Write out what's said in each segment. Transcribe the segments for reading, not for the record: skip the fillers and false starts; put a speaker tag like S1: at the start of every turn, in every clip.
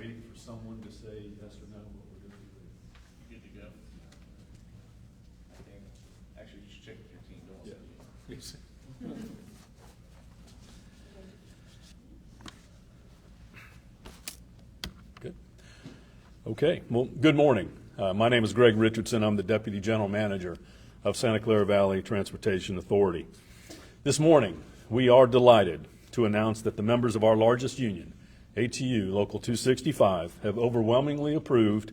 S1: waiting for someone to say yes or no, what we're going to do.
S2: You good to go? I think, actually, you should check with your team, don't
S1: Yeah.
S2: say
S1: Good. Okay. Well, good morning. My name is Greg Richardson. I'm the Deputy General Manager of Santa Clara Valley Transportation Authority. This morning, we are delighted to announce that the members of our largest union, ATU Local 265, have overwhelmingly approved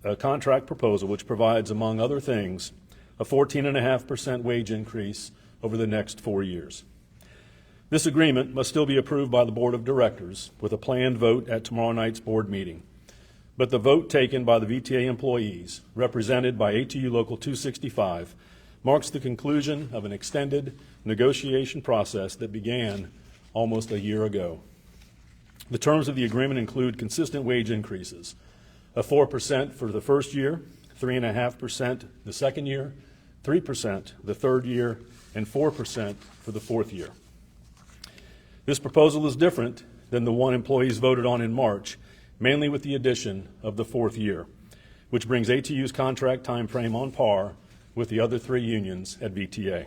S1: a contract proposal which provides, among other things, a 14.5% wage increase over the next 4 years. This agreement must still be approved by the Board of Directors with a planned vote at tomorrow night's board meeting. But the vote taken by the VTA employees, represented by ATU Local 265, marks the conclusion of an extended negotiation process that began almost a year ago. The terms of the agreement include consistent wage increases of 4% for the first year, 3.5% the second year, 3% the third year, and 4% for the fourth year. This proposal is different than the one employees voted on in March, mainly with the addition of the fourth year, which brings ATU's contract time frame on par with the other three unions at VTA.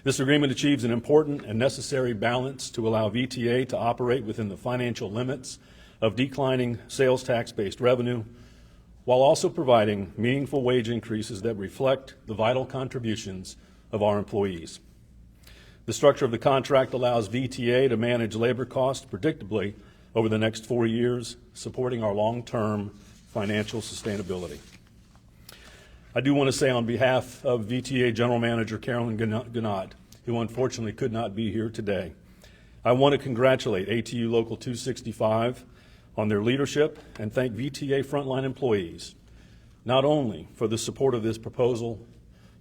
S1: This agreement achieves an important and necessary balance to allow VTA to operate within the financial limits of declining sales tax-based revenue, while also providing meaningful wage increases that reflect the vital contributions of our employees. The structure of the contract allows VTA to manage labor costs predictably over the next 4 years, supporting our long-term financial sustainability. I do want to say on behalf of VTA General Manager Carolyn Gannott, who unfortunately could not be here today, I want to congratulate ATU Local 265 on their leadership and thank VTA frontline employees, not only for the support of this proposal,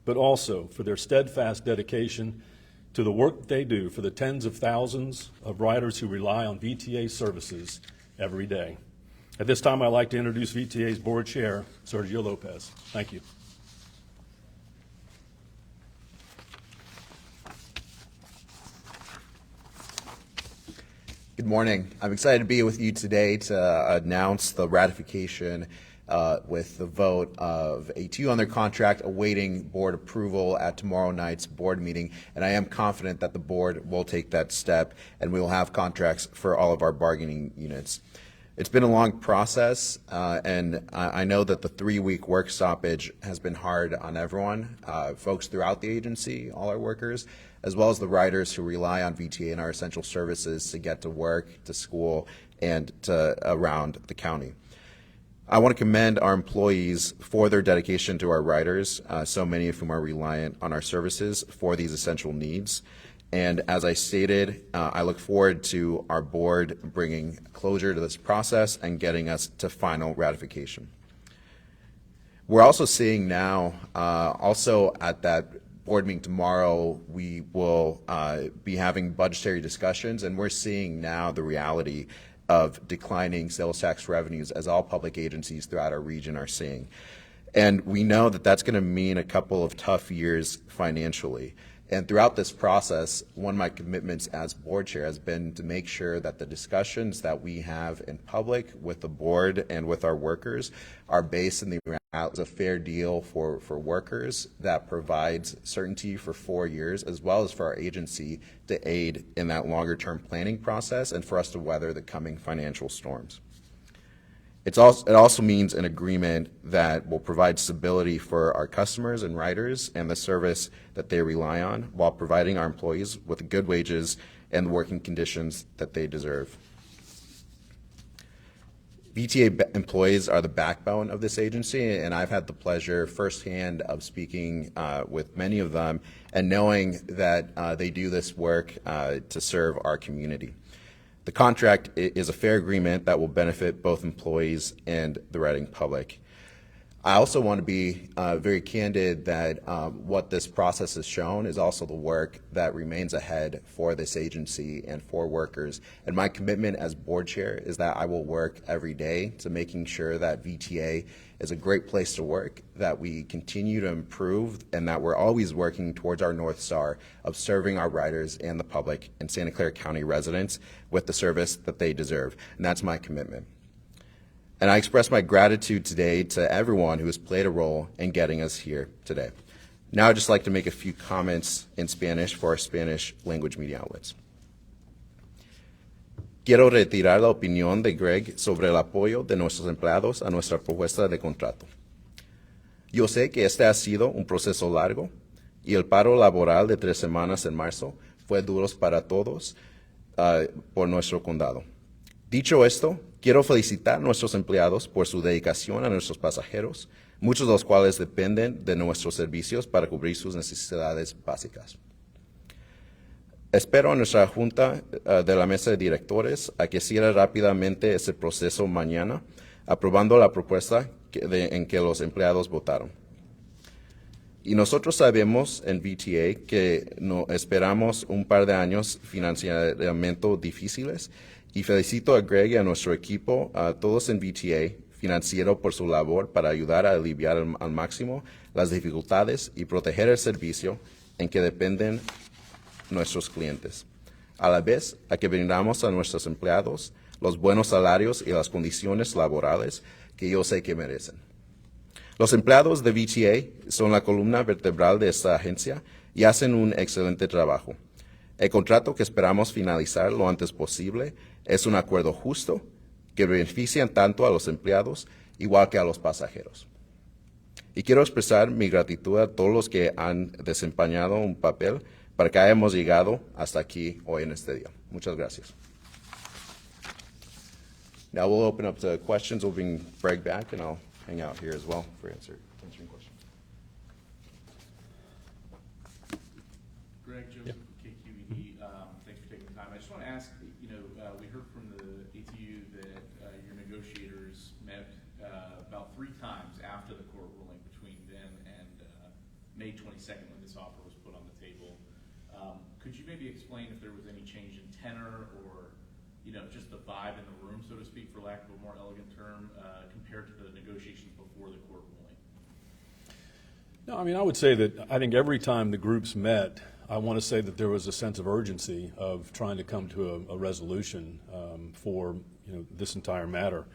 S1: but also for their steadfast dedication to the work they do for the tens of thousands of riders who rely on VTA services every day. At this time, I'd like to introduce VTA's Board Chair, Sergio Lopez. Thank you.
S3: Good morning. I'm excited to be with you today to announce the ratification with the vote of ATU on their contract, awaiting board approval at tomorrow night's board meeting. And I am confident that the board will take that step and we will have contracts for all of our bargaining units. It's been a long process, and I know that the 3-week work stoppage has been hard on everyone, folks throughout the agency, all our workers, as well as the riders who rely on VTA and our essential services to get to work, to school, and to around the county. I want to commend our employees for their dedication to our riders, so many of whom are reliant on our services for these essential needs. And as I stated, I look forward to our board bringing closure to this process and getting us to final ratification. We're also seeing now, also at that board meeting tomorrow, we will be having budgetary discussions, and we're seeing now the reality of declining sales tax revenues as all public agencies throughout our region are seeing. And we know that that's going to mean a couple of tough years financially. And throughout this process, one of my commitments as board chair has been to make sure that the discussions that we have in public with the board and with our workers are based in the reality of a fair deal for workers that provides certainty for 4 years, as well as for our agency to aid in that longer term planning process and for us to weather the coming financial storms. It also means an agreement that will provide stability for our customers and riders and the service that they rely on, while providing our employees with good wages and working conditions that they deserve. VTA employees are the backbone of this agency, and I've had the pleasure firsthand of speaking with many of them and knowing that they do this work to serve our community. The contract is a fair agreement that will benefit both employees and the riding public. I also want to be very candid that what this process has shown is also the work that remains ahead for this agency and for workers. And my commitment as board chair is that I will work every day to making sure that VTA is a great place to work, that we continue to improve, and that we're always working towards our North Star of serving our riders and the public and Santa Clara County residents with the service that they deserve. And that's my commitment. And I express my gratitude today to everyone who has played a role in getting us here today. Now I'd just like to make a few comments in Spanish for our Spanish language media outlets. Quiero retirar la opinión de Greg sobre el apoyo de nuestros empleados a nuestra propuesta de contrato. Yo sé que este ha sido un proceso largo y el paro laboral de 3 semanas en marzo fue duro para todos por nuestro condado. Dicho esto, quiero felicitar a nuestros empleados por su dedicación a nuestros pasajeros, muchos de los cuales dependen de nuestros servicios para cubrir sus necesidades básicas. Espero a nuestra Junta de la Mesa de Directores a que cierre rápidamente ese proceso mañana, aprobando la propuesta en que los empleados votaron. Y nosotros sabemos en VTA que no esperamos un par de años financieramente difíciles, y felicito a Greg y a nuestro equipo, a todos en VTA financiero, por su labor para ayudar a aliviar al máximo las dificultades y proteger el servicio en que dependen nuestros clientes. A la vez, a que brindamos a nuestros empleados los buenos salarios y las condiciones laborales que yo sé que merecen. Los empleados de VTA son la columna vertebral de esta agencia y hacen un excelente trabajo. El contrato que esperamos finalizar lo antes posible es un acuerdo justo que beneficia tanto a los empleados igual que a los pasajeros. Y quiero expresar mi gratitud a todos los que han desempeñado un papel para que hayamos llegado hasta aquí hoy en este día. Muchas gracias. Now we'll open up to questions. We'll bring Greg back, and I'll hang out here as well for answering questions.
S2: Greg, Joseph, KQED, thanks for taking the time. I just want to ask, we heard from the ATU that your negotiators met about 3 times after the court ruling between then and May 22nd when this offer was put on the table. Could you maybe explain if there was any change in tenor or, just the vibe in the room, so to speak, for lack of a more elegant term, compared to the negotiations before the court ruling?
S1: No, I mean, I would say that I think every time the groups met, I want to say that there was a sense of urgency of trying to come to a resolution for this entire matter.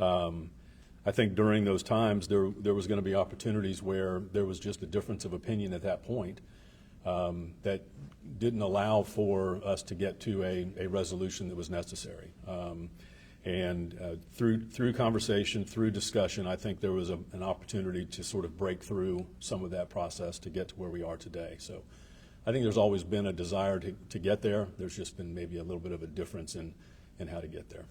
S1: I think during those times there was going to be opportunities where there was just a difference of opinion at that point that didn't allow for us to get to a resolution that was necessary. Through conversation, through discussion, I think there was an opportunity to sort of break through some of that process to get to where we are today. So I think there's always been a desire to get there. There's just been maybe a little bit of a difference in how to get there.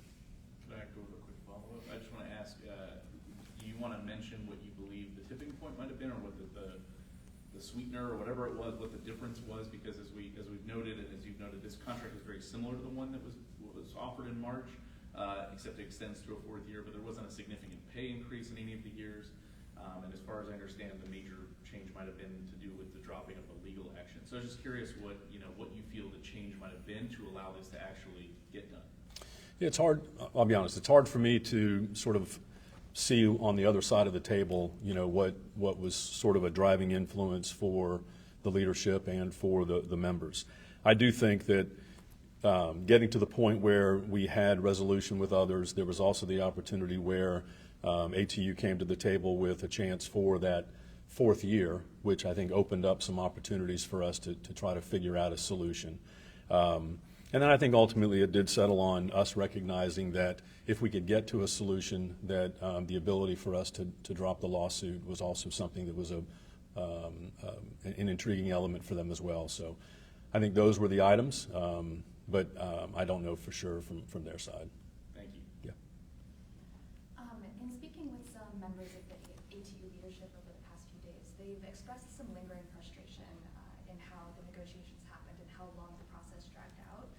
S2: Could I go over a quick follow-up? I just want to ask, do you want to mention what you believe the tipping point might have been, or what the sweetener or whatever it was, what the difference was? Because as we've noted, and as you've noted, this contract is very similar to the one that was offered in March, except it extends through a 4th year, but there wasn't a significant pay increase in any of the years. And as far as I understand, the major change might have been to do with the dropping of the legal action. So I was just curious what you feel the change might have been to allow this to actually get done.
S1: Yeah, it's hard. I'll be honest. It's hard for me to sort of see on the other side of the table, what was sort of a driving influence for the leadership and for the members. I do think that getting to the point where we had resolution with others, there was also the opportunity where ATU came to the table with a chance for that 4th year, which I think opened up some opportunities for us to try to figure out a solution. And then I think ultimately it did settle on us recognizing that if we could get to a solution, that the ability for us to drop the lawsuit was also something that was an intriguing element for them as well. So I think those were the items, but I don't know for sure from their side.
S2: Thank you.
S1: Yeah.
S4: In speaking with some members of the ATU leadership over the past few days, they've expressed some lingering frustration in how the negotiations happened and how long the process dragged out.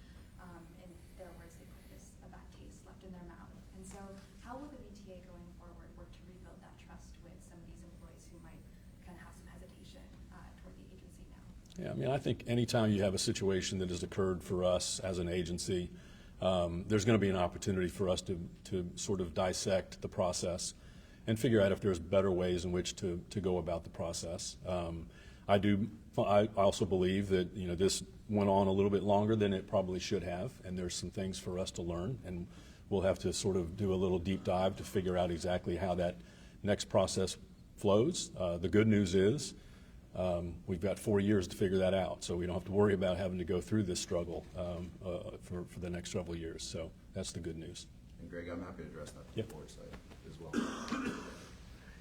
S4: In their words, they put this a bad taste left in their mouth. And so how will the VTA going forward work to rebuild that trust with some of these
S1: Yeah, I mean, I think anytime you have a situation that has occurred for us as an agency, there's going to be an opportunity for us to sort of dissect the process and figure out if there's better ways in which to go about the process. I also believe that, you know, this went on a little bit longer than it probably should have, and there's some things for us to learn, and we'll have to sort of do a little deep dive to figure out exactly how that next process flows. The good news is we've got 4 years to figure that out, so we don't have to worry about having to go through this struggle for the next several years. So that's the good news.
S3: And Greg, I'm happy to address that from
S1: Yep.
S3: the board side as well.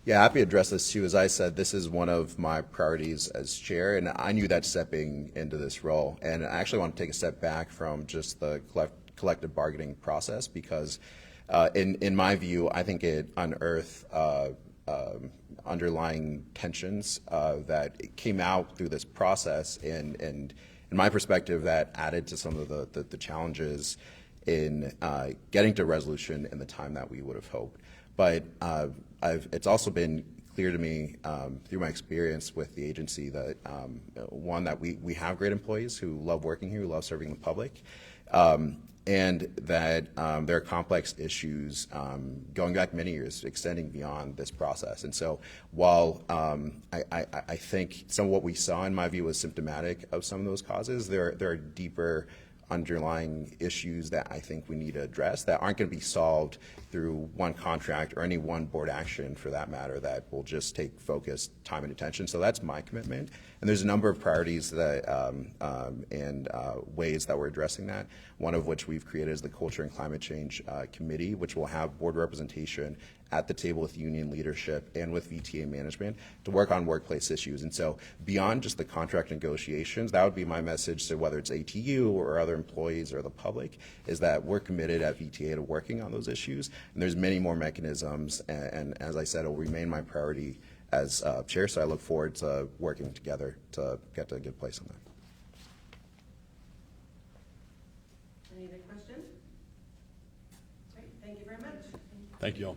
S3: Yeah, happy to address this too. As I said, this is one of my priorities as chair, and I knew that stepping into this role. And I actually want to take a step back from just the collective bargaining process because, in my view, I think it unearthed underlying tensions that came out through this process, and in my perspective, that added to some of the challenges in getting to resolution in the time that we would have hoped. But it's also been clear to me through my experience with the agency that, one, that we have great employees who love working here, who love serving the public, and that there are complex issues going back many years, extending beyond this process. And so while I think some of what we saw, in my view, was symptomatic of some of those causes, there are deeper underlying issues that I think we need to address that aren't going to be solved through one contract or any one board action, for that matter, that will just take focus, time, and attention. So that's my commitment. And there's a number of priorities that and ways that we're addressing that, one of which we've created is the Culture and Climate Change Committee, which will have board representation at the table with union leadership and with VTA management to work on workplace issues. And so beyond just the contract negotiations, that would be my message to whether it's ATU or other employees or the public, is that we're committed at VTA to working on those issues. And there's many more mechanisms. And as I said, it will remain my priority as chair. So I look forward to working together to get to a good place on that.
S5: Any other questions? Great, thank you very much.
S1: Thank you all.